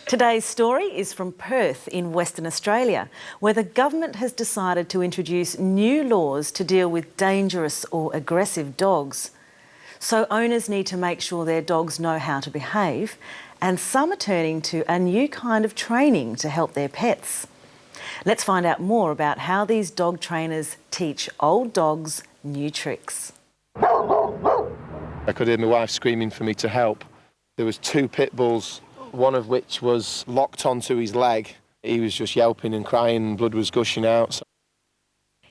Today's story is from Perth in Western Australia, where the government has decided to introduce new laws to deal with dangerous or aggressive dogs. So owners need to make sure their dogs know how to behave, and some are turning to a new kind of training to help their pets. Let's find out more about how these dog trainers teach old dogs new tricks. I could hear my wife screaming for me to help. There was 2 pit bulls, one of which was locked onto his leg. He was just yelping and crying, blood was gushing out.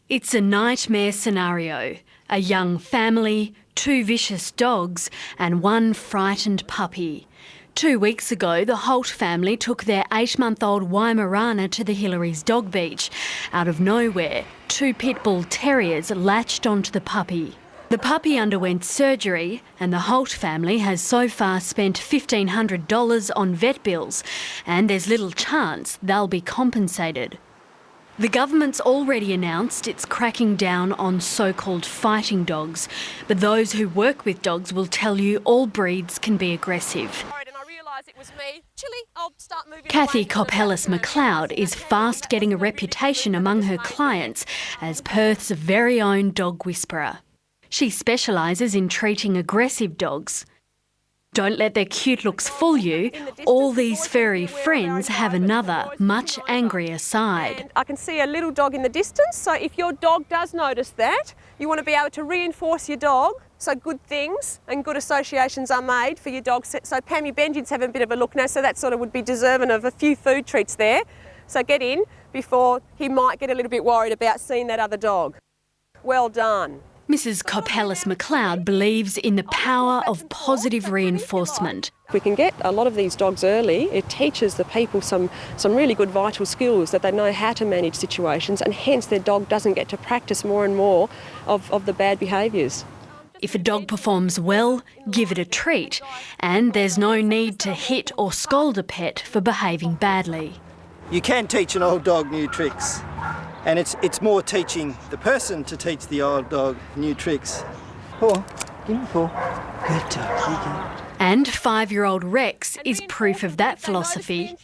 It's a nightmare scenario. A young family, 2 vicious dogs and 1 frightened puppy. 2 weeks ago, the Holt family took their 8-month-old Weimaraner to the Hillary's dog beach. Out of nowhere, 2 pit bull terriers latched onto the puppy. The puppy underwent surgery and the Holt family has so far spent $1,500 on vet bills, and there's little chance they'll be compensated. The government's already announced it's cracking down on so-called fighting dogs, but those who work with dogs will tell you all breeds can be aggressive. Kathy Copellis-McLeod is fast getting a reputation among her clients as Perth's very own dog whisperer. She specialises in treating aggressive dogs. Don't let their cute looks fool you. All these furry friends have another, much angrier side. And I can see a little dog in the distance, so if your dog does notice that, you want to be able to reinforce your dog so good things and good associations are made for your dog. So Pammy Benji's having a bit of a look now, so that sort of would be deserving of a few food treats there. So get in before he might get a little bit worried about seeing that other dog. Well done. Mrs Copellis-McLeod believes in the power of positive reinforcement. If we can get a lot of these dogs early, it teaches the people some really good vital skills that they know how to manage situations, and hence their dog doesn't get to practice more and more of the bad behaviours. If a dog performs well, give it a treat, and there's no need to hit or scold a pet for behaving badly. You can teach an old dog new tricks. And it's more teaching the person to teach the old dog new tricks. Paw, give me paw. Good dog, And 5-year-old Rex is proof of that philosophy.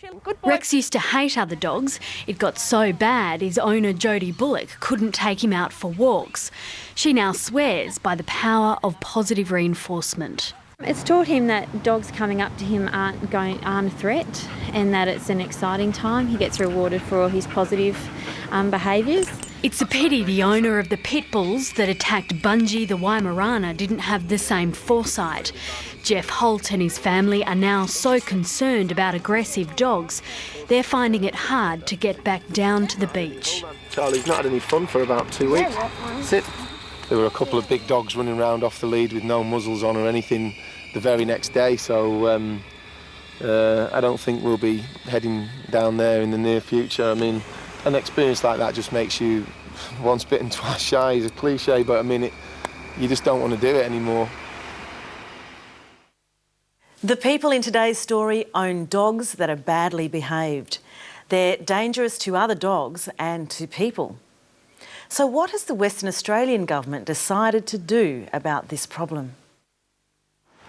Rex used to hate other dogs. It got so bad his owner Jodie Bullock couldn't take him out for walks. She now swears by the power of positive reinforcement. It's taught him that dogs coming up to him aren't a threat, and that it's an exciting time. He gets rewarded for all his positive behaviours. It's a pity the owner of the pit bulls that attacked Bungie the Weimaraner didn't have the same foresight. Jeff Holt and his family are now so concerned about aggressive dogs, they're finding it hard to get back down to the beach. Charlie's not had any fun for about 2 weeks. Sit. There were a couple of big dogs running around off the lead with no muzzles on or anything the very next day, so I don't think we'll be heading down there in the near future. I mean, an experience like that just makes you once bitten, twice shy is a cliche, but I mean, you just don't want to do it anymore. The people in today's story own dogs that are badly behaved. They're dangerous to other dogs and to people. So what has the Western Australian government decided to do about this problem?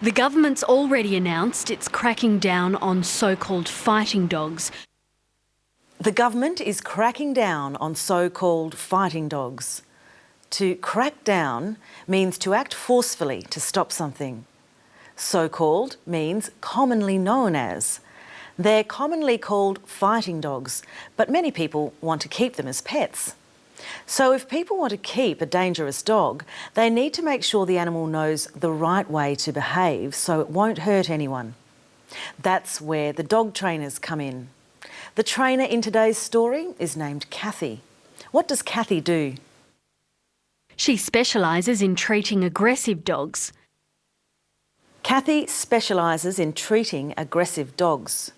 The government's already announced it's cracking down on so-called fighting dogs. The government is cracking down on so-called fighting dogs. To crack down means to act forcefully to stop something. So-called means commonly known as. They're commonly called fighting dogs, but many people want to keep them as pets. So if people want to keep a dangerous dog, they need to make sure the animal knows the right way to behave so it won't hurt anyone. That's where the dog trainers come in. The trainer in today's story is named Kathy. What does Kathy do? She specialises in treating aggressive dogs. Kathy specialises in treating aggressive dogs.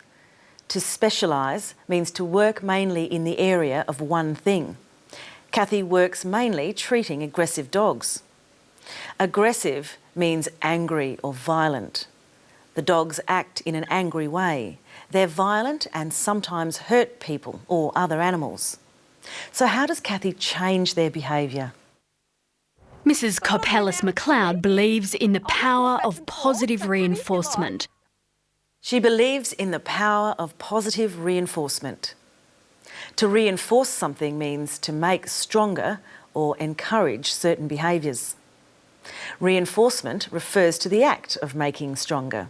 To specialise means to work mainly in the area of one thing. Kathy works mainly treating aggressive dogs. Aggressive means angry or violent. The dogs act in an angry way. They're violent and sometimes hurt people or other animals. So how does Kathy change their behaviour? Mrs Copellis-McLeod believes in the power of positive reinforcement. She believes in the power of positive reinforcement. To reinforce something means to make stronger or encourage certain behaviours. Reinforcement refers to the act of making stronger.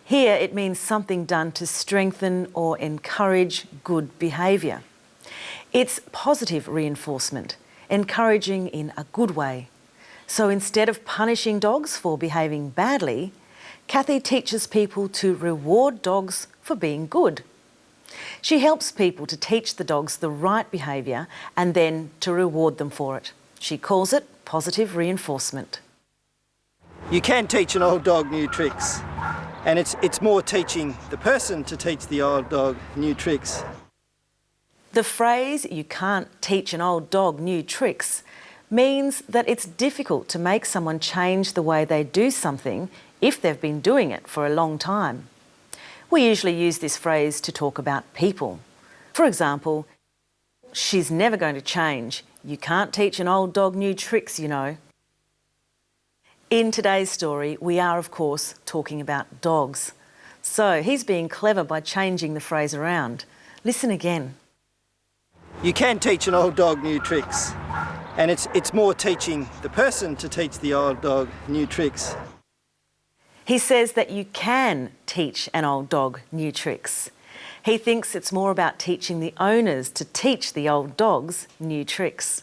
Here it means something done to strengthen or encourage good behaviour. It's positive reinforcement, encouraging in a good way. So instead of punishing dogs for behaving badly, Kathy teaches people to reward dogs for being good. She helps people to teach the dogs the right behaviour and then to reward them for it. She calls it positive reinforcement. You can teach an old dog new tricks, and it's more teaching the person to teach the old dog new tricks. The phrase, "you can't teach an old dog new tricks," means that it's difficult to make someone change the way they do something if they've been doing it for a long time. We usually use this phrase to talk about people. For example, "she's never going to change. You can't teach an old dog new tricks, you know." In today's story, we are, of course, talking about dogs. So he's being clever by changing the phrase around. Listen again. You can teach an old dog new tricks, and it's more teaching the person to teach the old dog new tricks. He says that you can teach an old dog new tricks. He thinks it's more about teaching the owners to teach the old dogs new tricks.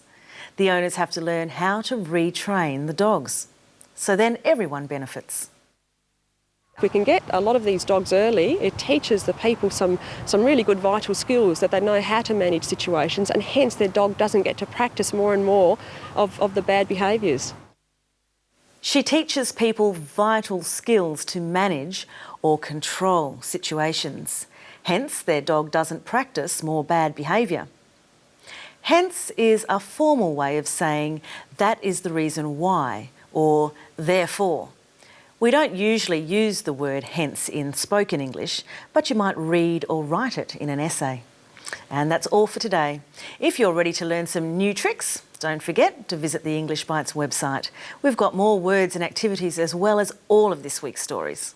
The owners have to learn how to retrain the dogs. So then everyone benefits. If we can get a lot of these dogs early, it teaches the people some really good vital skills that they know how to manage situations, and hence their dog doesn't get to practice more and more of the bad behaviours. She teaches people vital skills to manage or control situations. Hence, their dog doesn't practice more bad behaviour. Hence is a formal way of saying that is the reason why, or therefore. We don't usually use the word hence in spoken English, but you might read or write it in an essay. And that's all for today. If you're ready to learn some new tricks, don't forget to visit the English Bites website. We've got more words and activities as well as all of this week's stories.